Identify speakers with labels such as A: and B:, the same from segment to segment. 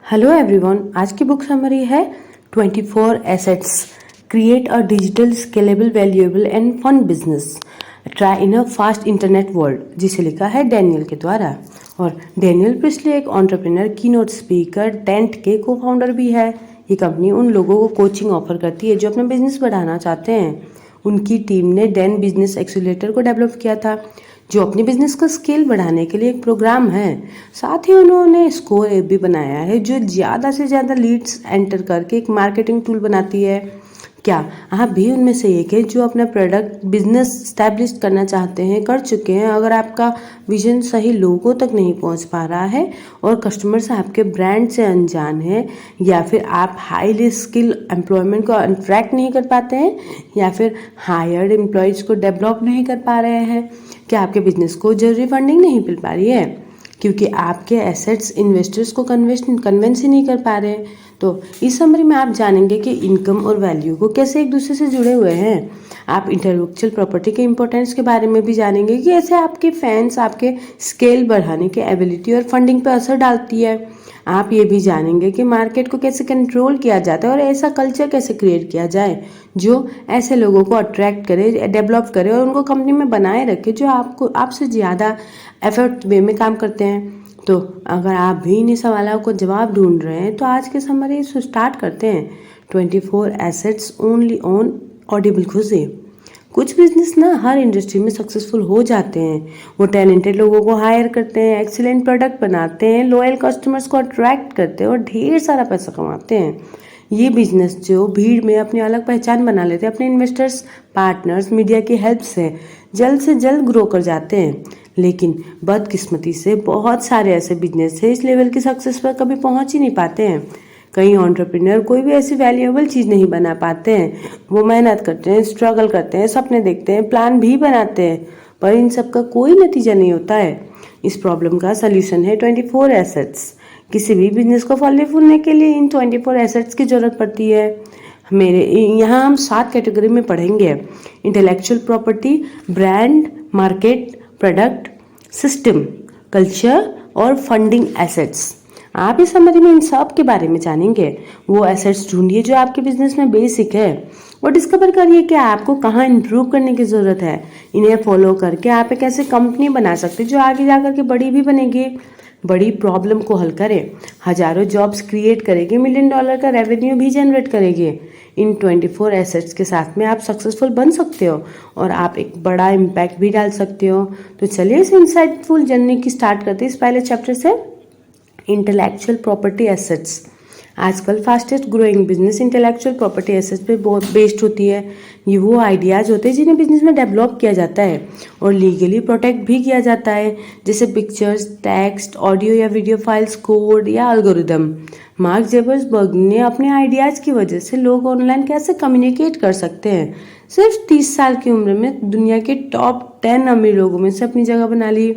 A: Hello everyone, आज की book summary है 24 assets create a digital scalable valuable and fun business thrive in a fast internet world, जिसे लिखा है Daniel के द्वारा। और डैनियल प्रिस्ली एक एंटरप्रेन्योर, कीनोट स्पीकर, टेंट के को फाउंडर भी है। ये कंपनी उन लोगों को कोचिंग ऑफर करती है जो अपना बिजनेस बढ़ाना चाहते हैं। उनकी टीम ने डैन बिजनेस एक्सीलरेटर को डेवलप किया था, जो अपने बिजनेस का स्केल बढ़ाने के लिए एक प्रोग्राम है। साथ ही उन्होंने स्कोर ऐप भी बनाया है जो ज़्यादा से ज़्यादा लीड्स एंटर करके एक मार्केटिंग टूल बनाती है। क्या आप भी उनमें से एक है जो अपना प्रोडक्ट बिजनेस स्टैब्लिश करना चाहते हैं, कर चुके हैं? अगर आपका विजन सही लोगों तक नहीं पहुंच पा रहा है और कस्टमर्स आपके ब्रांड से अनजान है, या फिर आप हाईली स्किल एम्प्लॉयमेंट को अट्रैक्ट नहीं कर पाते हैं, या फिर हायर्ड एम्प्लॉयज़ को डेवलप नहीं कर पा रहे हैं, क्या आपके बिजनेस को जरूरी फंडिंग नहीं मिल पा रही है क्योंकि आपके एसेट्स इन्वेस्टर्स को कन्वेंस ही नहीं कर पा रहे हैं? तो इस समरी में आप जानेंगे कि इनकम और वैल्यू को कैसे एक दूसरे से जुड़े हुए हैं। आप इंटेलेक्चुअल प्रॉपर्टी के इंपॉर्टेंस के बारे में भी जानेंगे कि ऐसे आपके फैंस आपके स्केल बढ़ाने के एबिलिटी और फंडिंग पर असर डालती है। आप ये भी जानेंगे कि मार्केट को कैसे कंट्रोल किया जाता है और ऐसा कल्चर कैसे क्रिएट किया जाए जो ऐसे लोगों को अट्रैक्ट करे, डेवलप करे और उनको कंपनी में बनाए रखे जो आपसे ज़्यादा एफर्ट वे में काम करते हैं। तो अगर आप भी इन्हीं सवालों को जवाब ढूंढ रहे हैं तो आज के समरी स्टार्ट करते हैं। 24 एसेट्स ओनली ऑन ऑडिबल खुशी। कुछ बिजनेस ना हर इंडस्ट्री में सक्सेसफुल हो जाते हैं। वो टैलेंटेड लोगों को हायर करते हैं, एक्सीलेंट प्रोडक्ट बनाते हैं, लॉयल कस्टमर्स को अट्रैक्ट करते हैं और ढेर सारा पैसा कमाते हैं। ये बिजनेस जो भीड़ में अपनी अलग पहचान बना लेते हैं, अपने इन्वेस्टर्स, पार्टनर्स, मीडिया की हेल्प से जल्द ग्रो कर जाते हैं। लेकिन बदकिस्मती से बहुत सारे ऐसे बिजनेस है इस लेवल की सक्सेस पर कभी पहुंच ही नहीं पाते हैं। कई एंटरप्रेन्योर कोई भी ऐसी वैल्यूएबल चीज़ नहीं बना पाते हैं। वो मेहनत करते हैं, स्ट्रगल करते हैं, सपने देखते हैं, प्लान भी बनाते हैं, पर इन सब का कोई नतीजा नहीं होता है। इस प्रॉब्लम का सल्यूशन है 24 एसेट्स। किसी भी बिजनेस को फलने फूलने के लिए इन 24 एसेट्स की जरूरत पड़ती है। मेरे यहाँ हम 7 कैटेगरी में पढ़ेंगे: intellectual property, brand, market, product, system, culture और फंडिंग एसेट्स। आप इस समरी में इन सब के बारे में जानेंगे। वो एसेट्स ढूंढिए जो आपके बिजनेस में बेसिक है और डिस्कवर करिए कि आपको कहाँ इंप्रूव करने की ज़रूरत है। इन्हें फॉलो करके आप एक ऐसी कंपनी बना सकते हैं जो आगे जाकर के बड़ी भी बनेगी, बड़ी प्रॉब्लम को हल करे, हजारों जॉब्स क्रिएट करेगी, $1 मिलियन का रेवेन्यू भी जनरेट करेगी। इन 24 एसेट्स के साथ में आप सक्सेसफुल बन सकते हो और आप एक बड़ा इम्पैक्ट भी डाल सकते हो। तो चलिए इस इंसाइटफुल जर्नी की स्टार्ट करते हैं इस पहले चैप्टर से, इंटेलेक्चुअल प्रॉपर्टी एसेट्स। आजकल fastest growing business intellectual property assets पे बहुत बेस्ड होती है। ये वो आइडियाज़ होते हैं जिन्हें बिजनेस में डेवलप किया जाता है और लीगली प्रोटेक्ट भी किया जाता है, जैसे पिक्चर्स, टेक्स्ट, ऑडियो या वीडियो फाइल्स, कोड या एल्गोरिदम। मार्क ज़करबर्ग ने अपने आइडियाज़ की वजह से लोग ऑनलाइन कैसे कम्युनिकेट कर सकते हैं, सिर्फ 30 साल की उम्र में दुनिया के टॉप 10 अमीर लोगों में से अपनी जगह बना ली।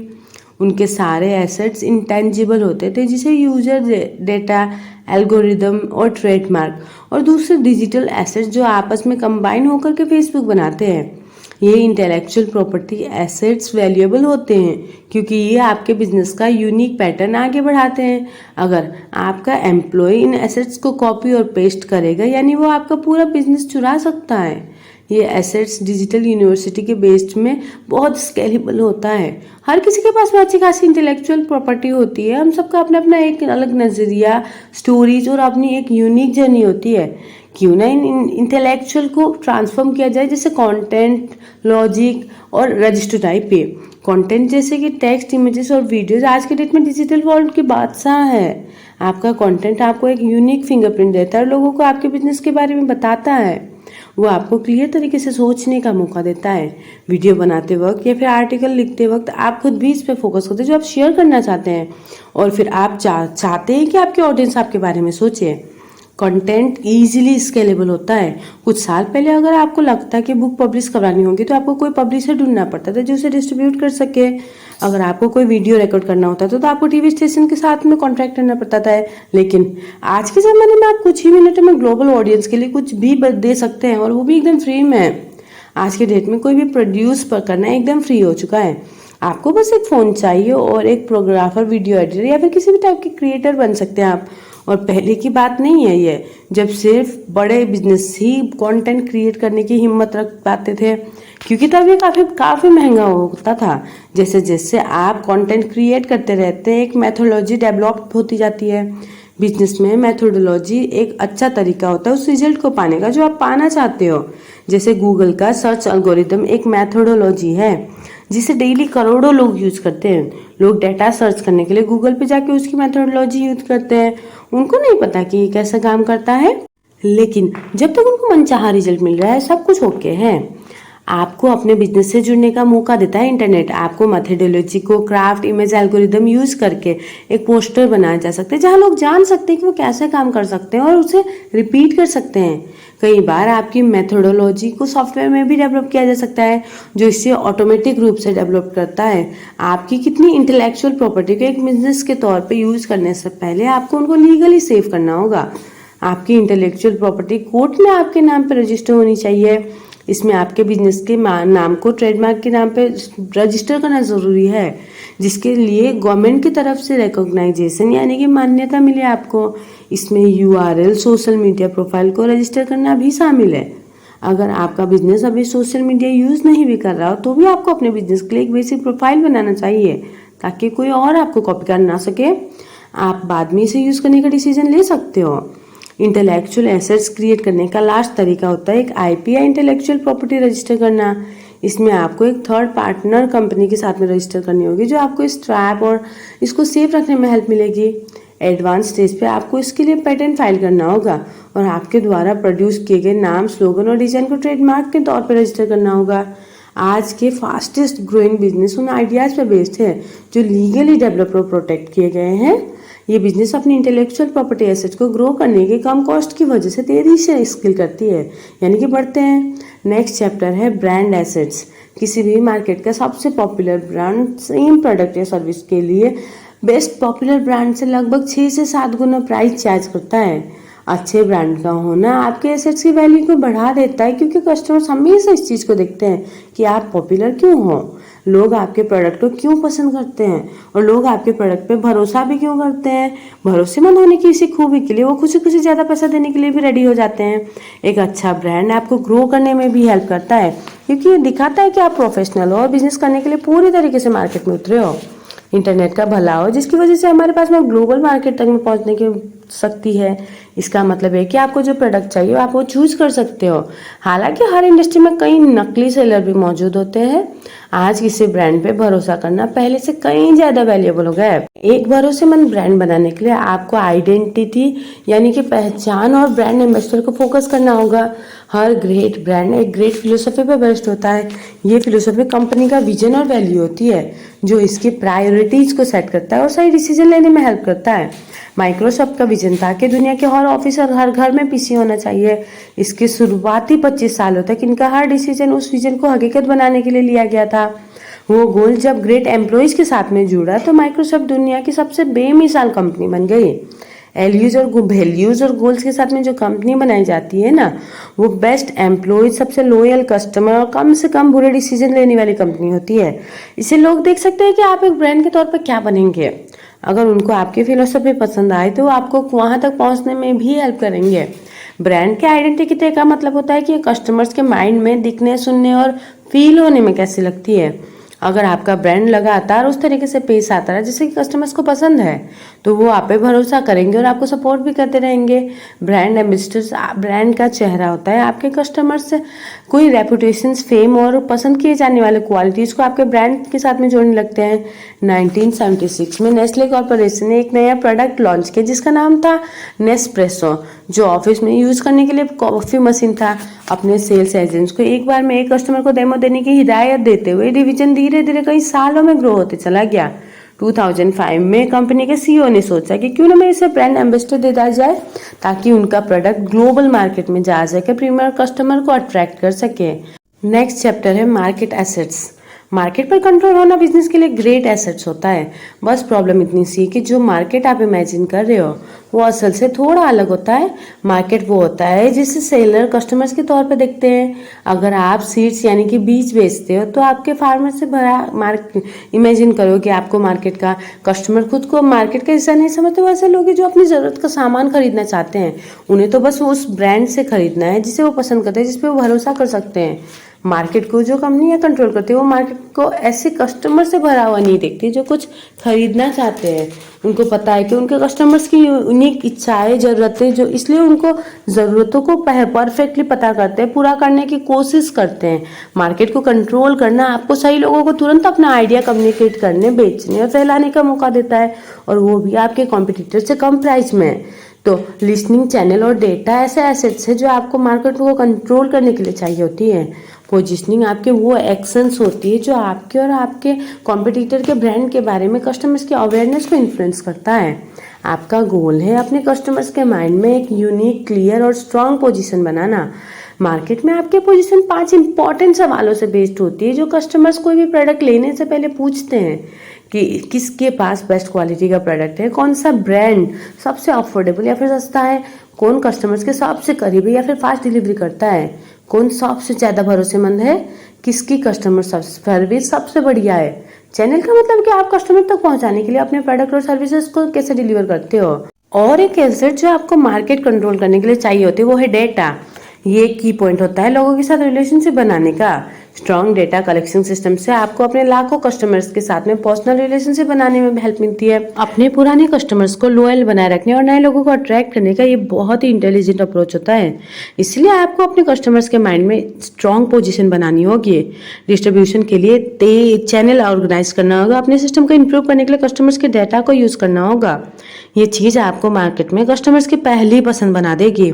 A: उनके सारे एसेट्स इंटेंजिबल होते थे, जिसे यूजर डेटा, एल्गोरिदम और ट्रेडमार्क और दूसरे डिजिटल एसेट्स जो आपस में कंबाइन होकर के फेसबुक बनाते हैं। ये इंटेलेक्चुअल प्रॉपर्टी एसेट्स वैल्यूएबल होते हैं क्योंकि ये आपके बिजनेस का यूनिक पैटर्न आगे बढ़ाते हैं। अगर आपका एम्प्लॉय इन एसेट्स को कॉपी और पेस्ट करेगा, यानी वो आपका पूरा बिजनेस चुरा सकता है। ये एसेट्स डिजिटल यूनिवर्सिटी के बेस्ड में बहुत स्केलेबल होता है। हर किसी के पास में अच्छी खासी इंटेलेक्चुअल प्रॉपर्टी होती है। हम सबका अपना अपना एक अलग नज़रिया, स्टोरीज और अपनी एक यूनिक जर्नी होती है। क्यों ना इन इंटेलेक्चुअल को ट्रांसफॉर्म किया जाए, जैसे कंटेंट, लॉजिक और रजिस्टर टाइप पे। कंटेंट जैसे कि टेक्स्ट, इमेजेस और वीडियोस आज के डेट में डिजिटल वर्ल्ड के बादशाह है। आपका कंटेंट आपको एक यूनिक फिंगरप्रिंट देता है और लोगों को आपके बिजनेस के बारे में बताता है। वो आपको क्लियर तरीके से सोचने का मौका देता है। वीडियो बनाते वक्त या फिर आर्टिकल लिखते वक्त आप खुद भी इस पर फोकस करते हैं जो आप शेयर करना चाहते हैं, और फिर आप चाहते हैं कि आपके ऑडियंस आपके बारे में सोचे। कंटेंट इजीली स्केलेबल होता है। कुछ साल पहले अगर आपको लगता है कि बुक पब्लिश करानी होगी तो आपको कोई पब्लिशर ढूंढना पड़ता था जो उसे डिस्ट्रीब्यूट कर सके। अगर आपको कोई वीडियो रिकॉर्ड करना होता था तो आपको टीवी स्टेशन के साथ में कॉन्ट्रैक्ट करना पड़ता था। लेकिन आज के ज़माने में आप कुछ ही मिनटों में ग्लोबल ऑडियंस के लिए कुछ भी दे सकते हैं और वो भी एकदम फ्री में। आज के डेट में कोई भी प्रोड्यूस पर करना एकदम फ्री हो चुका है। आपको बस एक फ़ोन चाहिए और एक प्रोग्राफर, वीडियो एडिटर या फिर किसी भी टाइप के क्रिएटर बन सकते हैं आप, और पहले की बात नहीं है ये, जब सिर्फ बड़े बिजनेस ही कंटेंट क्रिएट करने की हिम्मत रख पाते थे, क्योंकि तब ये काफ़ी महंगा होता था। जैसे जैसे आप कंटेंट क्रिएट करते रहते हैं, एक मैथोलॉजी डेवलप होती जाती है। बिजनेस में मैथोडोलॉजी एक अच्छा तरीका होता है उस रिजल्ट को पाने का जो आप पाना चाहते हो। जैसे गूगल का सर्च एल्गोरिदम एक मैथोडोलॉजी है जिसे डेली करोड़ों लोग यूज करते हैं। लोग डेटा सर्च करने के लिए गूगल पे जाके उसकी मैथोडोलॉजी यूज करते हैं। उनको नहीं पता कि ये कैसे काम करता है, लेकिन जब तक उनको मनचाहा रिजल्ट मिल रहा है, सब कुछ ओके है। आपको अपने बिजनेस से जुड़ने का मौका देता है इंटरनेट। आपको मेथोडोलॉजी को क्राफ्ट इमेज एल्गोरिदम यूज करके एक पोस्टर बनाया जा सकता है जहां लोग जान सकते हैं कि वो कैसे काम कर सकते हैं और उसे रिपीट कर सकते हैं। कई बार आपकी मेथोडोलॉजी को सॉफ्टवेयर में भी डेवलप किया जा सकता है जो इसे ऑटोमेटिक रूप से डेवलप करता है। आपकी कितनी इंटेलेक्चुअल प्रॉपर्टी को एक बिजनेस के तौर पे यूज करने से पहले आपको उनको लीगली सेव करना होगा। आपकी इंटेलेक्चुअल प्रॉपर्टी कोर्ट में आपके नाम पे रजिस्टर होनी चाहिए। इसमें आपके बिजनेस के नाम को ट्रेडमार्क के नाम पे रजिस्टर करना जरूरी है, जिसके लिए गवर्नमेंट की तरफ से रिकॉग्नाइजेशन यानी कि मान्यता मिले आपको। इसमें यूआरएल सोशल मीडिया प्रोफाइल को रजिस्टर करना भी शामिल है। अगर आपका बिजनेस अभी सोशल मीडिया यूज नहीं भी कर रहा हो तो भी आपको अपने बिजनेस के लिए एक बेसिक प्रोफाइल बनाना चाहिए ताकि कोई और आपको कॉपी कर ना सके। आप बाद में इसे यूज करने का डिसीजन ले सकते हो। इंटेलेक्चुअल एसेट्स क्रिएट करने का लास्ट तरीका होता है एक आईपी या इंटेलेक्चुअल प्रॉपर्टी रजिस्टर करना। इसमें आपको एक थर्ड पार्टनर कंपनी के साथ में रजिस्टर करनी होगी जो आपको इस ट्रैप और इसको सेव रखने में हेल्प मिलेगी। एडवांस स्टेज पे आपको इसके लिए पेटेंट फाइल करना होगा और आपके द्वारा प्रोड्यूस किए गए नाम, स्लोगन और डिजाइन को ट्रेडमार्क के तौर पर रजिस्टर करना होगा। आज के फास्टेस्ट ग्रोइंग बिजनेस उन आइडियाज पर बेस्ड है जो लीगली डेवलप और प्रोटेक्ट किए गए हैं। ये बिजनेस अपनी इंटेलेक्चुअल प्रॉपर्टी एसेट को ग्रो करने के कम कॉस्ट की वजह से तेजी से स्केल करती है, यानी कि बढ़ते हैं। नेक्स्ट चैप्टर है ब्रांड एसेट्स। किसी भी मार्केट का सबसे पॉपुलर ब्रांड सेम प्रोडक्ट या सर्विस के लिए बेस्ट पॉपुलर ब्रांड से लगभग 6 से 7 गुना प्राइस चार्ज करता है। अच्छे ब्रांड का होना आपके एसेट्स की वैल्यू को बढ़ा देता है क्योंकि कस्टमर्स हमेशा इस चीज़ को देखते हैं कि आप पॉपुलर क्यों हो, लोग आपके प्रोडक्ट को क्यों पसंद करते हैं और लोग आपके प्रोडक्ट पे भरोसा भी क्यों करते हैं। भरोसेमंद होने की इसी खूबी के लिए वो खुशी खुशी ज़्यादा पैसा देने के लिए भी रेडी हो जाते हैं। एक अच्छा ब्रांड आपको ग्रो करने में भी हेल्प करता है क्योंकि ये दिखाता है कि आप प्रोफेशनल हो और बिजनेस करने के लिए पूरी तरीके से मार्केट में उतरे हो। इंटरनेट का भला हो जिसकी वजह से हमारे पास में ग्लोबल मार्केट तक में पहुंचने की सकती है। इसका मतलब है कि आपको जो प्रोडक्ट चाहिए आप वो चूज कर सकते हो। हालांकि हर इंडस्ट्री में कई नकली सेलर भी मौजूद होते हैं। आज किसी ब्रांड पे भरोसा करना पहले से कहीं ज्यादा वैल्यूएबल हो गया है। एक भरोसेमंद ब्रांड बनाने के लिए आपको आइडेंटिटी यानी कि पहचान और ब्रांड एम्बेसडर को फोकस करना होगा। हर ग्रेट ब्रांड एक ग्रेट फिलोसफी पर बेस्ड होता है। ये फिलोसफी कंपनी का विजन और वैल्यू होती है जो इसकी प्रायोरिटीज को सेट करता है और सही डिसीजन लेने में हेल्प करता है। माइक्रोसॉफ्ट का विजन था कि दुनिया के हर ऑफिस और हर घर में पीसी होना चाहिए। इसके शुरुआती 25 सालों तक इनका हर डिसीजन उस विजन को हकीकत बनाने के लिए लिया गया था। वो गोल जब ग्रेट एम्प्लॉयज के साथ में जुड़ा तो माइक्रोसॉफ्ट दुनिया की सबसे बेमिसाल कंपनी बन गई। वैल्यूज और गोल्स के साथ में जो कंपनी बनाई जाती है ना, वो बेस्ट एम्प्लॉयज, सबसे लॉयल कस्टमर और कम से कम बुरे डिसीजन लेने वाली कंपनी होती है। इसे लोग देख सकते हैं कि आप एक ब्रांड के तौर पर क्या बनेंगे। अगर उनको आपकी फिलोसफी पसंद आए तो वो आपको वहां तक पहुंचने में भी हेल्प करेंगे। ब्रांड के आइडेंटिटी का मतलब होता है कि कस्टमर्स के माइंड में दिखने, सुनने और फील होने में कैसी लगती है। अगर आपका ब्रांड लगातार उस तरीके से पेश आता है जैसे कि कस्टमर्स को पसंद है तो वो आप पे भरोसा करेंगे और आपको सपोर्ट भी करते रहेंगे। ब्रांड एम्बेसडर ब्रांड का चेहरा होता है। आपके कस्टमर्स से कोई रेपुटेशन, फेम और पसंद किए जाने वाले क्वालिटीज को आपके ब्रांड के साथ में जोड़ने लगते हैं। 1976 में नेस्ले कॉर्पोरेशन ने एक नया प्रोडक्ट लॉन्च किया जिसका नाम था नेस्प्रेसो, जो ऑफिस में यूज करने के लिए कॉफी मशीन था। अपने सेल्स एजेंट्स को एक बार में एक कस्टमर को डेमो देने की हिदायत देते हुए डिवीजन धीरे धीरे कई सालों में ग्रो होते चला गया। 2005 में कंपनी के सीईओ ने सोचा कि क्यों ना मैं इसे ब्रांड एम्बेसडर दे दिया जाए ताकि उनका प्रोडक्ट ग्लोबल मार्केट में जा सके, प्रीमियर कस्टमर को अट्रैक्ट कर सके। नेक्स्ट चैप्टर है मार्केट एसेट्स। मार्केट पर कंट्रोल होना बिजनेस के लिए ग्रेट एसेट्स होता है। बस प्रॉब्लम इतनी सी कि जो मार्केट आप इमेजिन कर रहे हो वो असल से थोड़ा अलग होता है। मार्केट वो होता है जिसे सेलर कस्टमर्स के तौर पे देखते हैं। अगर आप सीड्स यानी कि बीज बेचते हो तो आपके फार्मर से भरा इमेजिन करो कि आपको मार्केट का कस्टमर खुद को मार्केट का हिस्सा नहीं समझते। वो ऐसे लोग हैं जो अपनी ज़रूरत का सामान खरीदना चाहते हैं। उन्हें तो बस उस ब्रांड से खरीदना है जिसे वो पसंद करते हैं, जिस पे वो भरोसा कर सकते हैं। मार्केट को जो कंपनियां कंट्रोल करती है वो मार्केट को ऐसे कस्टमर से भरा हुआ नहीं देखती जो कुछ खरीदना चाहते हैं। उनको पता है कि उनके कस्टमर्स की यूनिक इच्छाएं, जरूरतें, जो इसलिए उनको ज़रूरतों को परफेक्टली पता करते हैं, पूरा करने की कोशिश करते हैं। मार्केट को कंट्रोल करना आपको सही लोगों को तुरंत अपना आइडिया कम्युनिकेट करने, बेचने और फैलाने का मौका देता है, और वो भी आपके कॉम्पिटिटर से कम प्राइस में। तो लिस्निंग, चैनल और डेटा ऐसे एसेट्स है जो आपको मार्केट को कंट्रोल करने के लिए चाहिए होती है। पोजिशनिंग आपके वो एक्शंस होती है जो आपके और आपके कॉम्पिटिटर के ब्रांड के बारे में कस्टमर्स की अवेयरनेस को इन्फ्लुएंस करता है। आपका गोल है अपने कस्टमर्स के माइंड में एक यूनिक, क्लियर और स्ट्रॉन्ग पोजीशन बनाना। मार्केट में आपके पोजीशन 5 इंपॉर्टेंट सवालों से बेस्ड होती है जो कस्टमर्स कोई भी प्रोडक्ट लेने से पहले पूछते हैं कि किसके पास बेस्ट क्वालिटी का प्रोडक्ट है, कौन सा ब्रांड सबसे अफोर्डेबल या फिर सस्ता है, कौन कस्टमर्स के सबसे करीब है या फिर फास्ट डिलीवरी करता है, कौन सबसे ज़्यादा भरोसेमंद है, किसकी कस्टमर सर्विस सबसे बढ़िया है। चैनल का मतलब कि आप कस्टमर तक पहुंचाने के लिए अपने प्रोडक्ट और सर्विसेज को कैसे डिलीवर करते हो। और एक एसेट जो आपको मार्केट कंट्रोल करने के लिए चाहिए होती है वो है डेटा। ये की पॉइंट होता है लोगों के साथ रिलेशनशिप बनाने का। स्ट्रॉन्ग डेटा कलेक्शन सिस्टम से आपको अपने लाखों कस्टमर्स के साथ में पर्सनल रिलेशनशिप बनाने में हेल्प मिलती है। अपने पुराने कस्टमर्स को लॉयल बनाए रखने और नए लोगों को अट्रैक्ट करने का ये बहुत ही इंटेलिजेंट अप्रोच होता है। इसलिए आपको अपने कस्टमर्स के माइंड में स्ट्रॉन्ग पोजीशन बनानी होगी। डिस्ट्रीब्यूशन के लिए चैनल ऑर्गेनाइज करना होगा। अपने सिस्टम को इंप्रूव करने के लिए कस्टमर्स के डाटा को यूज करना होगा। ये चीज़ आपको मार्केट में कस्टमर्स की पहली पसंद बना देगी।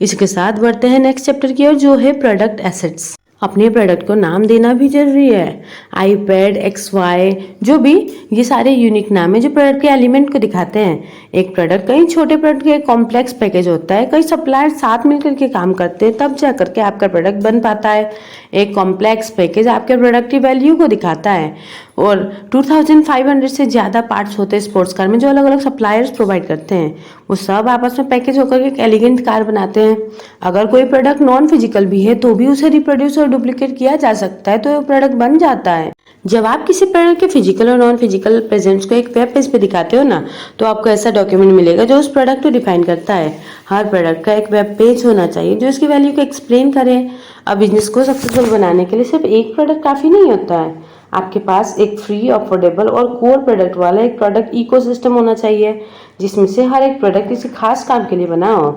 A: इसके साथ बढ़ते हैं नेक्स्ट चैप्टर की ओर जो है प्रोडक्ट एसेट्स। अपने प्रोडक्ट को नाम देना भी जरूरी है। आईपैड, XY, जो भी, ये सारे यूनिक नाम है जो प्रोडक्ट के एलिमेंट को दिखाते हैं। एक प्रोडक्ट कई छोटे प्रोडक्ट के कॉम्प्लेक्स पैकेज होता है। कई सप्लायर साथ मिलकर के काम करते हैं तब जा करके आपका प्रोडक्ट बन पाता है। एक कॉम्प्लेक्स पैकेज आपके प्रोडक्ट की वैल्यू को दिखाता है। और 2500 से ज़्यादा पार्ट्स होते हैं स्पोर्ट्स कार में जो अलग अलग सप्लायर्स प्रोवाइड करते हैं। वो सब आपस में पैकेज होकर एक एलिगेंट कार बनाते हैं। अगर कोई प्रोडक्ट नॉन फिजिकल भी है तो भी उसे रिप्रोड्यूस और डुप्लीकेट किया जा सकता है, तो वो प्रोडक्ट बन जाता है। जब आप किसी प्रोडक्ट के फिजिकल और नॉन फिजिकल प्रेजेंस को एक वेब पेज पे दिखाते हो ना, तो आपको ऐसा डॉक्यूमेंट मिलेगा जो उस प्रोडक्ट को डिफाइन करता है। हर प्रोडक्ट का एक वेब पेज होना चाहिए जो इसकी वैल्यू को एक्सप्लेन करे। अब बिजनेस को सक्सेसफुल बनाने के लिए सिर्फ एक प्रोडक्ट काफ़ी नहीं होता है। आपके पास एक फ्री, अफोर्डेबल और कोर प्रोडक्ट वाला एक प्रोडक्ट इकोसिस्टम होना चाहिए जिसमें से हर एक प्रोडक्ट किसी खास काम के लिए बना हो।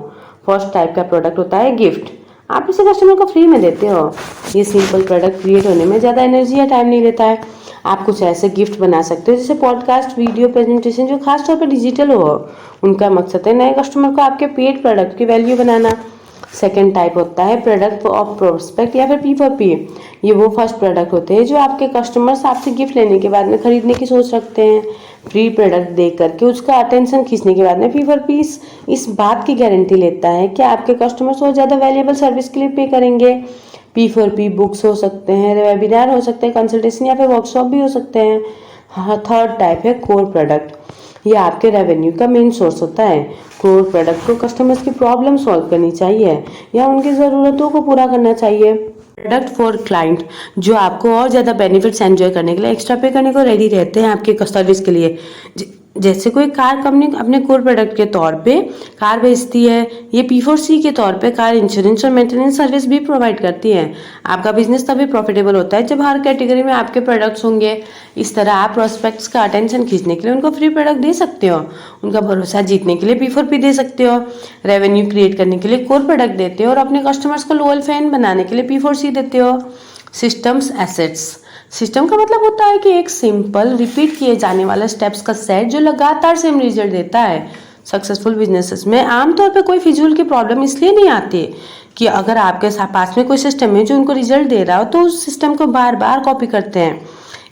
A: फर्स्ट टाइप का प्रोडक्ट होता है गिफ्ट। आप इसे कस्टमर को फ्री में देते हो। ये सिंपल प्रोडक्ट क्रिएट होने में ज़्यादा एनर्जी या टाइम नहीं लेता है। आप कुछ ऐसे गिफ्ट बना सकते हो जैसे पॉडकास्ट, वीडियो प्रेजेंटेशन जो खास तौर पर डिजिटल हो। उनका मकसद है नए कस्टमर को आपके पेड प्रोडक्ट की वैल्यू बनाना। सेकेंड टाइप होता है प्रोडक्ट ऑफ प्रोस्पेक्ट या फिर P4P। ये वो फर्स्ट प्रोडक्ट होते हैं जो आपके कस्टमर्स आपसे गिफ्ट लेने के बाद में खरीदने की सोच रखते हैं। फ्री प्रोडक्ट देख करके उसका अटेंशन खींचने के बाद में P4P इस बात की गारंटी लेता है कि आपके कस्टमर्स और ज़्यादा वैल्यूएबल सर्विस के लिए पे करेंगे। P4P बुक्स हो सकते हैं, वेबिनार हो सकते हैं, कंसल्टेशन या फिर वर्कशॉप भी हो सकते हैं। हाँ, थर्ड टाइप है कोर प्रोडक्ट। ये आपके रेवेन्यू का मेन सोर्स होता है। कोर प्रोडक्ट को कस्टमर्स की प्रॉब्लम सॉल्व करनी चाहिए या उनकी ज़रूरतों को पूरा करना चाहिए। प्रोडक्ट फॉर क्लाइंट, जो आपको और ज़्यादा बेनिफिट्स एंजॉय करने के लिए एक्स्ट्रा पे करने को रेडी रहते हैं आपके सर्विस के लिए। जैसे कोई कार कंपनी अपने कोर प्रोडक्ट के तौर पे कार बेचती है, ये P4C के तौर पे कार इंश्योरेंस और मेंटेनेंस सर्विस भी प्रोवाइड करती है। आपका बिजनेस तभी प्रॉफिटेबल होता है जब हर कैटेगरी में आपके प्रोडक्ट्स होंगे। इस तरह आप प्रोस्पेक्ट्स का अटेंशन खींचने के लिए उनको फ्री प्रोडक्ट दे सकते हो, उनका भरोसा जीतने के लिए P4P दे सकते हो, रेवेन्यू क्रिएट करने के लिए कोर प्रोडक्ट देते हो और अपने कस्टमर्स को लॉयल फैन बनाने के लिए P4C देते हो। Systems assets. सिस्टम का मतलब होता है कि एक सिंपल, रिपीट किए जाने वाला स्टेप्स का सेट जो लगातार सेम रिजल्ट देता है। सक्सेसफुल बिजनेसेस में आमतौर पर कोई फिजूल की प्रॉब्लम इसलिए नहीं आती कि अगर आपके पास में कोई सिस्टम है जो उनको रिजल्ट दे रहा हो तो उस सिस्टम को बार बार कॉपी करते हैं।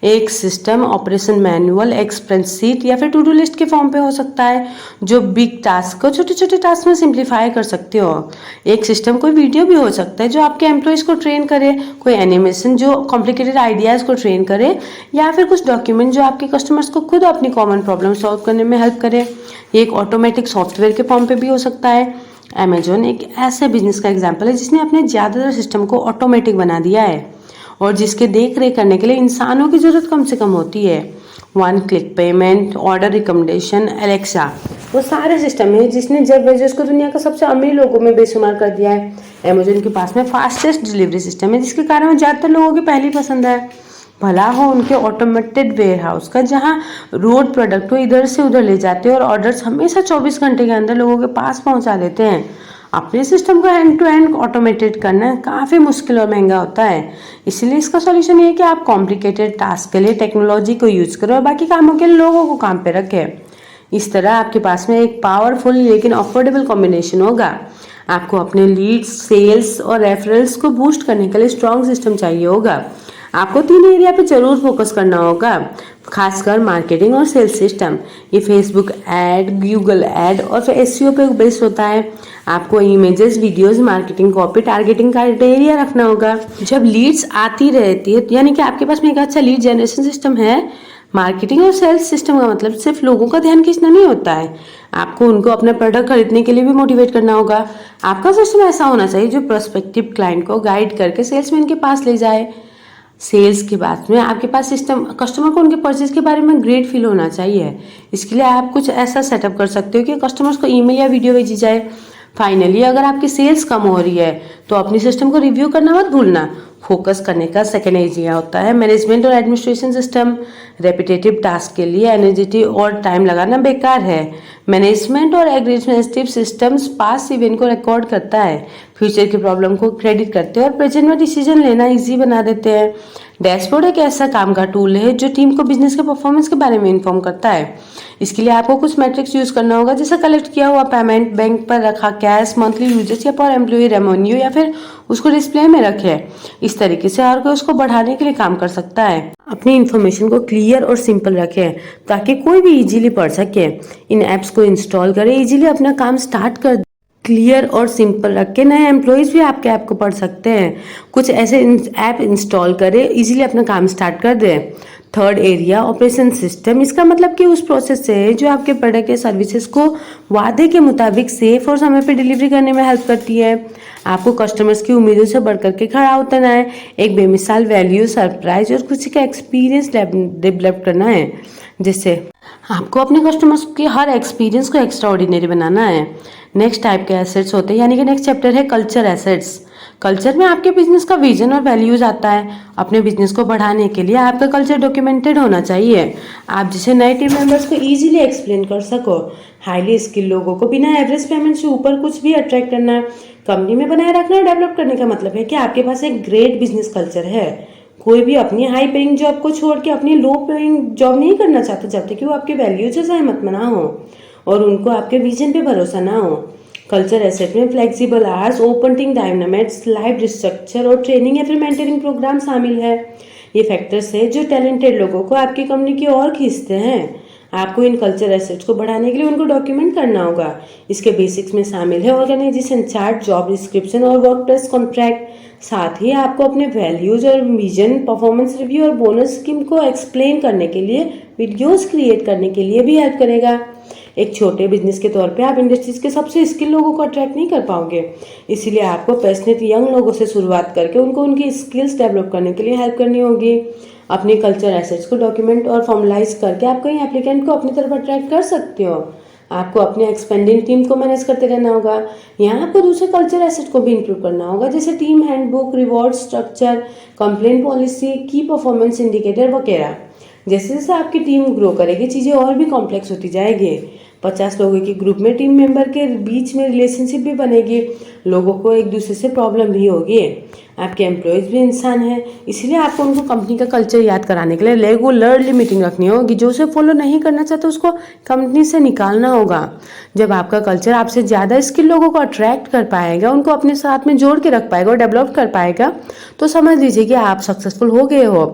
A: एक सिस्टम ऑपरेशन मैनुअल, एक स्प्रेडशीट या फिर टू डू लिस्ट के फॉर्म पे हो सकता है जो बिग टास्क को छोटे छोटे टास्क में सिंप्लीफाई कर सकते हो। एक सिस्टम कोई वीडियो भी हो सकता है जो आपके एम्प्लॉयज़ को ट्रेन करे, कोई एनिमेशन जो कॉम्प्लिकेटेड आइडियाज़ को ट्रेन करे, या फिर कुछ डॉक्यूमेंट जो आपके कस्टमर्स को खुद अपनी कॉमन प्रॉब्लम सॉल्व करने में हेल्प करे। ये एक ऑटोमेटिक सॉफ्टवेयर के फॉर्म पे भी हो सकता है। अमेजोन एक ऐसे बिजनेस का एग्जाम्पल है जिसने अपने ज़्यादातर सिस्टम को ऑटोमेटिक बना दिया है और जिसके देख रेख करने के लिए इंसानों की ज़रूरत कम से कम होती है। One click payment, order recommendation, Alexa, वो सारे सिस्टम है जिसने जेफ बेजोस को दुनिया का सबसे अमीर लोगों में बेशुमार कर दिया है। अमेजोन के पास में फास्टेस्ट डिलीवरी सिस्टम है जिसके कारण वो ज़्यादातर लोगों की पहली पसंद है। भला हो उनके ऑटोमेटेड वेयर हाउस का जहाँ रोड प्रोडक्ट को इधर से उधर ले जाते हैं और ऑर्डर्स हमेशा 24 घंटे के अंदर लोगों के पास पहुँचा देते हैं। अपने सिस्टम को एंड टू एंड ऑटोमेटेड करना काफ़ी मुश्किल और महंगा होता है। इसलिए इसका सॉल्यूशन ये है कि आप कॉम्प्लिकेटेड टास्क के लिए टेक्नोलॉजी को यूज़ करो और बाकी कामों के लिए लोगों को काम पे रखें। इस तरह आपके पास में एक पावरफुल लेकिन अफोर्डेबल कॉम्बिनेशन होगा। आपको अपने लीड्स, सेल्स और रेफरल्स को बूस्ट करने के लिए स्ट्रॉन्ग सिस्टम चाहिए होगा। आपको 3 एरिया पे जरूर फोकस करना होगा, खासकर मार्केटिंग और सेल्स सिस्टम। ये फेसबुक ऐड, गूगल ऐड और फिर एसईओ पे बेस्ड होता है। आपको images, videos, marketing copy, targeting criteria रखना होगा। जब लीड्स आती रहती है यानी कि आपके पास में एक अच्छा लीड जनरेशन सिस्टम है, मार्केटिंग और सेल्स सिस्टम का मतलब सिर्फ लोगों का ध्यान खींचना नहीं होता है, आपको उनको अपना प्रोडक्ट खरीदने के लिए भी मोटिवेट करना होगा। आपका सिस्टम ऐसा होना चाहिए जो प्रोस्पेक्टिव क्लाइंट को गाइड करके सेल्समैन के पास ले जाए। सेल्स के बाद में आपके पास सिस्टम कस्टमर को उनके परचेज के बारे में ग्रेट फील होना चाहिए। इसके लिए आप कुछ ऐसा सेटअप कर सकते हो कि कस्टमर्स को ईमेल या वीडियो भेजी जाए। फाइनली अगर आपकी सेल्स कम हो रही है तो अपनी सिस्टम को रिव्यू करना मत भूलना। फोकस करने का सेकेंड एरिया होता है मैनेजमेंट और एडमिनिस्ट्रेशन सिस्टम। रेपिटेटिव टास्क के लिए एनर्जी और टाइम लगाना बेकार है। मैनेजमेंट और एडमिनिस्ट्रेटिव सिस्टम्स पास्ट इवेंट को रिकॉर्ड करता है, फ्यूचर की प्रॉब्लम को क्रेडिट करते हैं और प्रेजेंट में डिसीजन लेना इजी बना देते हैं। डैशबोर्ड एक ऐसा काम का टूल है जो टीम को बिजनेस के परफॉर्मेंस के बारे में इन्फॉर्म करता है। इसके लिए आपको कुछ मैट्रिक्स यूज करना होगा, जैसे कलेक्ट किया हुआ पेमेंट, बैंक पर रखा कैश, मंथली यूजेस या पर एम्प्लॉय रेवेन्यू, या फिर उसको डिस्प्ले में रखे। इस तरीके से हर कोई उसको बढ़ाने के लिए काम कर सकता है। अपनी इन्फॉर्मेशन को क्लियर और सिंपल रखें ताकि कोई भी इजीली पढ़ सके। इन ऐप्स को इंस्टॉल करें, इजीली अपना काम स्टार्ट कर। क्लियर और सिंपल रख के नए एम्प्लॉयज़ भी आपके ऐप को पढ़ सकते हैं। कुछ ऐसे ऐप इंस्टॉल करें, इजीली अपना काम स्टार्ट कर दें। थर्ड एरिया ऑपरेशन सिस्टम, इसका मतलब कि उस प्रोसेस से है जो आपके प्रोडक्ट या सर्विसेज को वादे के मुताबिक सेफ और समय पर डिलीवरी करने में हेल्प करती है। आपको कस्टमर्स की उम्मीदों से बढ़कर के खड़ा उतरना है, एक बेमिसाल वैल्यू, सरप्राइज और खुशी का एक्सपीरियंस डेवलप करना है, जिससे आपको अपने कस्टमर्स के हर एक्सपीरियंस को एक्स्ट्रा ऑर्डिनरी बनाना है। नेक्स्ट टाइप के एसेट्स होते हैं, यानी कि नेक्स्ट चैप्टर है कल्चर एसेट्स। कल्चर में आपके बिजनेस का विजन और वैल्यूज आता है। अपने बिजनेस को बढ़ाने के लिए आपका कल्चर डॉक्यूमेंटेड होना चाहिए, आप जिसे नए टीम मेंबर्स को इजीली एक्सप्लेन कर सको। हाईली स्किल लोगों को बिना एवरेज पेमेंट से ऊपर कुछ भी अट्रैक्ट करना है। कंपनी में बनाए रखना और डेवलप करने का मतलब है कि आपके पास एक ग्रेट बिजनेस कल्चर है। कोई भी अपनी हाई पेइंग जॉब को छोड़ के अपनी लो पेइंग जॉब नहीं करना चाहता जब तक कि वो आपके वैल्यूज से सहमत ना हो और उनको आपके विजन पे भरोसा ना हो। कल्चर एसेट में flexible hours, open team dynamics, live structure और ट्रेनिंग या फिर मेंटरिंग प्रोग्राम शामिल है। ये फैक्टर्स है जो टैलेंटेड लोगों को आपकी कंपनी की ओर खींचते हैं। आपको इन कल्चर एसेट्स को बढ़ाने के लिए उनको डॉक्यूमेंट करना होगा। इसके बेसिक्स में शामिल है ऑर्गेनाइजेशन चार्ट, जॉब डिस्क्रिप्शन और वर्क प्लेस कॉन्ट्रैक्ट। साथ ही आपको अपने वैल्यूज और विजन, परफॉर्मेंस रिव्यू और बोनस स्कीम को एक्सप्लेन करने के लिए वीडियोस क्रिएट करने के लिए भी हेल्प करेगा। एक छोटे बिजनेस के तौर पे आप इंडस्ट्रीज के सबसे स्किल लोगों को अट्रैक्ट नहीं कर पाओगे, इसीलिए आपको पैशनेट यंग लोगों से शुरुआत करके उनको उनकी स्किल्स डेवलप करने के लिए हेल्प करनी होगी। अपने कल्चर एसेट्स को डॉक्यूमेंट और फॉर्मलाइज करके आप कई एप्लीकेंट को अपनी तरफ अट्रैक्ट कर सकते हो। आपको अपने एक्सपेंडिंग टीम को मैनेज करते रहना होगा। यहाँ आपको दूसरे कल्चर एसेट को भी इंक्लूड करना होगा, जैसे team handbook, reward structure, complaint policy, की परफॉर्मेंस इंडिकेटर वगैरह। जैसे जैसे आपकी टीम ग्रो करेगी चीज़ें और भी कॉम्प्लेक्स होती जाएगी। 50 लोगों के ग्रुप में टीम मेंबर के बीच में रिलेशनशिप भी बनेगी, लोगों को एक दूसरे से प्रॉब्लम भी होगी। आपके एम्प्लॉयज़ भी इंसान हैं, इसीलिए आपको उनको कंपनी का कल्चर याद कराने के लिए रेगुलरली मीटिंग रखनी होगी। जो उसे फॉलो नहीं करना चाहता उसको कंपनी से निकालना होगा। जब आपका कल्चर आपसे ज़्यादा स्किल लोगों को अट्रैक्ट कर पाएगा, उनको अपने साथ में जोड़ के रख पाएगा और डेवलप कर पाएगा, तो समझ लीजिए कि आप सक्सेसफुल हो गए हो।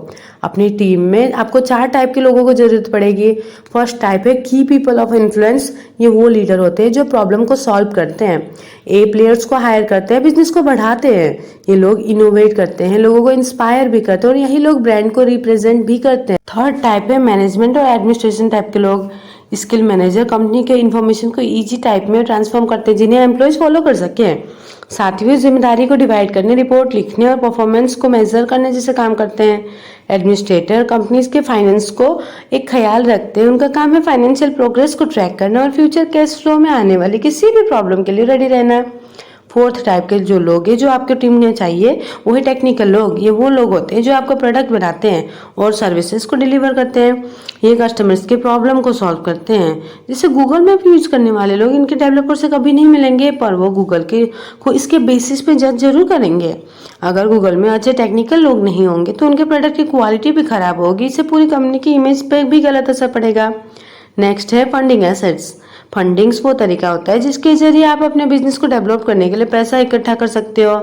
A: अपनी टीम में आपको 4 टाइप के लोगों को ज़रूरत पड़ेगी। फर्स्ट टाइप है की पीपल ऑफ इन्फ्लुएंस। ये वो लीडर होते हैं जो प्रॉब्लम को सॉल्व करते हैं, ए प्लेयर्स को हायर करते हैं, बिजनेस को बढ़ाते हैं। ये लोग इनोवेट करते हैं, लोगों को इंस्पायर भी करते हैं और यही लोग ब्रांड को रिप्रेजेंट भी करते हैं। थर्ड टाइप है मैनेजमेंट और एडमिनिस्ट्रेशन टाइप के लोग। स्किल मैनेजर कंपनी के इन्फॉर्मेशन को इजी टाइप में ट्रांसफॉर्म करते हैं जिन्हें एम्प्लॉयज फॉलो कर सके। सातवीं जिम्मेदारी को डिवाइड करने, रिपोर्ट लिखने और परफॉर्मेंस को मेजर करने जैसे काम करते हैं। एडमिनिस्ट्रेटर कंपनीज के फाइनेंस को एक ख्याल रखते हैं, उनका काम है फाइनेंशियल प्रोग्रेस को ट्रैक करना और फ्यूचर कैश फ्लो में आने वाली किसी भी प्रॉब्लम के लिए रेडी रहना। फोर्थ टाइप के जो लोग हैं जो आपके टीम में चाहिए वो है टेक्निकल लोग। ये वो लोग होते हैं जो आपका प्रोडक्ट बनाते हैं और सर्विसेज को डिलीवर करते हैं। ये कस्टमर्स के प्रॉब्लम को सॉल्व करते हैं। जैसे गूगल मैप यूज करने वाले लोग इनके डेवलपर से कभी नहीं मिलेंगे, पर वो गूगल के को इसके बेसिस पे जज जरूर करेंगे। अगर गूगल में अच्छे टेक्निकल लोग नहीं होंगे तो उनके प्रोडक्ट की क्वालिटी भी खराब होगी, इससे पूरी कंपनी की इमेज पे भी गलत असर पड़ेगा। नेक्स्ट है फंडिंग एसेट्स। फंडिंग्स वो तरीका होता है जिसके जरिए आप अपने बिजनेस को डेवलप करने के लिए पैसा इकट्ठा कर सकते हो।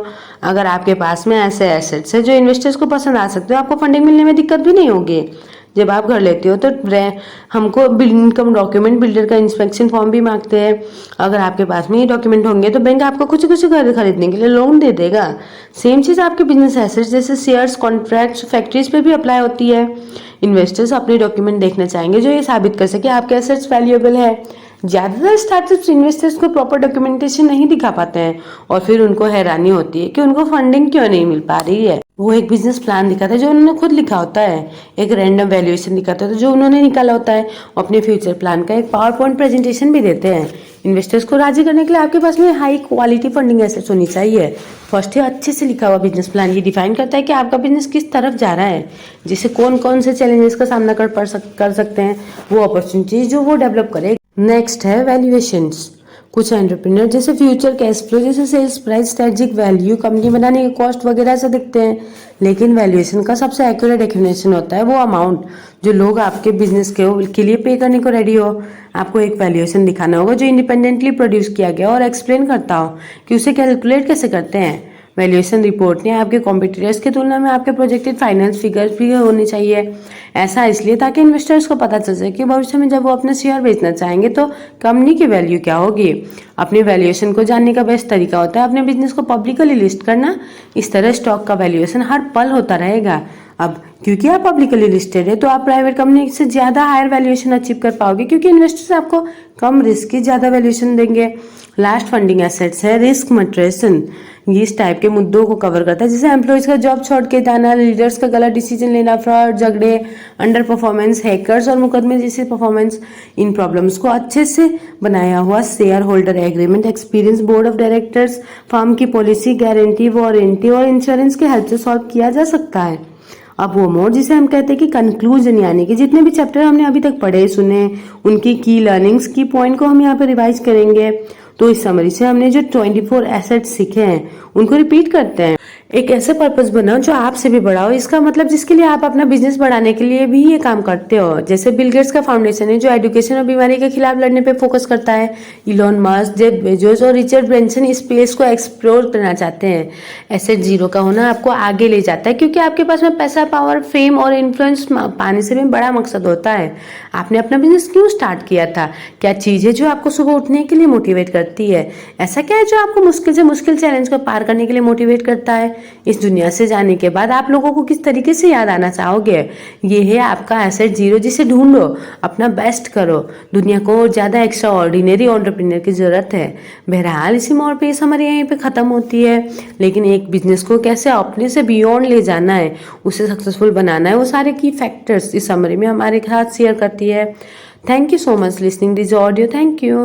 A: अगर आपके पास में ऐसे एसेट्स है जो इन्वेस्टर्स को पसंद आ सकते हो, आपको फंडिंग मिलने में दिक्कत भी नहीं होगी। जब आप घर लेते हो तो हमको इनकम डॉक्यूमेंट बिल्डर का इंस्पेक्शन फॉर्म भी मांगते हैं। अगर आपके पास में ये डॉक्यूमेंट होंगे तो बैंक आपको कुछ कुछ घर खरीदने के लिए लोन दे देगा। सेम चीज़ आपके बिजनेस एसेट्स जैसे शेयर्स, कॉन्ट्रैक्ट्स, फैक्ट्रीज पे भी अप्लाई होती है। इन्वेस्टर्स अपने डॉक्यूमेंट देखना चाहेंगे जो ये साबित कर सके आपके एसेट्स वैल्यूएबल है। ज़्यादातर स्टार्टअप्स इन्वेस्टर्स को प्रॉपर डॉक्यूमेंटेशन नहीं दिखा पाते हैं और फिर उनको हैरानी होती है कि उनको फंडिंग क्यों नहीं मिल पा रही है। वो एक बिजनेस प्लान दिखाता है जो उन्होंने खुद लिखा होता है, एक रैंडम वैल्यूएशन दिखाता है जो उन्होंने निकाला होता है, अपने फ्यूचर प्लान का एक पावर पॉइंट प्रेजेंटेशन भी देते हैं। इन्वेस्टर्स को राजी करने के लिए आपके पास में हाई क्वालिटी फंडिंग एसेट्स होनी चाहिए। फर्स्ट है अच्छे से लिखा हुआ बिजनेस प्लान। ये डिफाइन करता है कि आपका बिजनेस किस तरफ जा रहा है, जिसे कौन कौन से चैलेंजेस का सामना कर सकते हैं, वो अपॉर्चुनिटीज जो वो डेवलप करे। नेक्स्ट है वैल्यूएशंस। कुछ एंटरप्रेन्योर जैसे फ्यूचर कैश फ्लो, जैसे sales price, strategic value, company बनाने के कॉस्ट वगैरह से दिखते हैं, लेकिन वैल्यूएशन का सबसे एक्यूरेट डेफिनेशन होता है वो अमाउंट जो लोग आपके बिजनेस के लिए पे करने को रेडी हो। आपको एक वैल्यूएशन दिखाना होगा जो इंडिपेंडेंटली प्रोड्यूस किया गया और एक्सप्लेन करता हो कि उसे कैलकुलेट कैसे करते हैं। वैल्यूएशन रिपोर्ट ने आपके कॉम्पिटिटर्स की तुलना में आपके प्रोजेक्टेड फाइनेंस फिगर्स भी होने चाहिए। ऐसा इसलिए ताकि इन्वेस्टर्स को पता चल सके कि भविष्य में जब वो अपने शेयर बेचना चाहेंगे तो कंपनी की वैल्यू क्या होगी। अपनी वैल्यूएशन को जानने का बेस्ट तरीका होता है अपने बिजनेस को पब्लिकली लिस्ट करना। इस तरह स्टॉक का वैल्यूएशन हर पल होता रहेगा। अब क्योंकि आप पब्लिकली लिस्टेड है तो आप प्राइवेट कंपनी से ज़्यादा हायर वैल्यूएशन अचीव कर पाओगे, क्योंकि इन्वेस्टर्स आपको कम रिस्क की ज़्यादा वैल्यूएशन देंगे। लास्ट फंडिंग एसेट्स है रिस्क मटेरियल। ये इस टाइप के मुद्दों को कवर करता है जैसे एम्प्लॉयज का जॉब छोड़ के जाना, लीडर्स का गलत डिसीजन लेना, फ्रॉड, झगड़े, अंडर परफॉर्मेंस, हैकर्स और मुकदमे जैसे परफॉर्मेंस। इन प्रॉब्लम्स को अच्छे से बनाया हुआ share holder agreement, experience board of directors, firm की पॉलिसी, गारंटी, वारंटी और इंश्योरेंस के हेल्प से सॉल्व किया जा सकता है। अब वो मोड जिसे हम कहते हैं कि कंक्लूजन, यानी कि जितने भी चैप्टर हमने अभी तक पढ़े सुने उनकी की लर्निंग्स, की पॉइंट को हम यहाँ पे रिवाइज करेंगे। तो इस समरी से हमने जो 24 एसेट्स सीखे हैं उनको रिपीट करते हैं। एक ऐसे पर्पस बनाओ जो आपसे भी बड़ा हो। इसका मतलब जिसके लिए आप अपना बिजनेस बढ़ाने के लिए भी ये काम करते हो। जैसे बिल गेट्स का फाउंडेशन है जो एजुकेशन और बीमारी के खिलाफ लड़ने पे फोकस करता है। इलॉन मस्क, जेफ बेजोस और रिचर्ड ब्रेंसन स्पेस को एक्सप्लोर करना चाहते हैं। एसेट जीरो का होना आपको आगे ले जाता है क्योंकि आपके पास में पैसा, पावर, फेम और इन्फ्लुएंस पाने से भी बड़ा मकसद होता है। आपने अपना बिजनेस क्यों स्टार्ट किया था? क्या चीज है जो आपको सुबह उठने के लिए मोटिवेट करती है? ऐसा क्या है जो आपको मुश्किल से मुश्किल चैलेंज को पार करने के लिए मोटिवेट करता है? इस दुनिया से जाने के बाद आप लोगों को किस तरीके से याद आना चाहोगे? ये है आपका एसेट जीरो, जिसे ढूंढो, अपना बेस्ट करो। दुनिया को ज्यादा एक्स्ट्रा ऑर्डिनरी एंटरप्रेन्योर की जरूरत है। बहरहाल इसी मोड़ पे हमारी यहीं पे खत्म होती है, लेकिन एक बिजनेस को कैसे अपने से बियॉन्ड ले जाना है, उसे सक्सेसफुल बनाना है, वो सारे की फैक्टर्स इस समरी में हमारे साथ शेयर करती है। Thank you so much listening this audio. Thank you.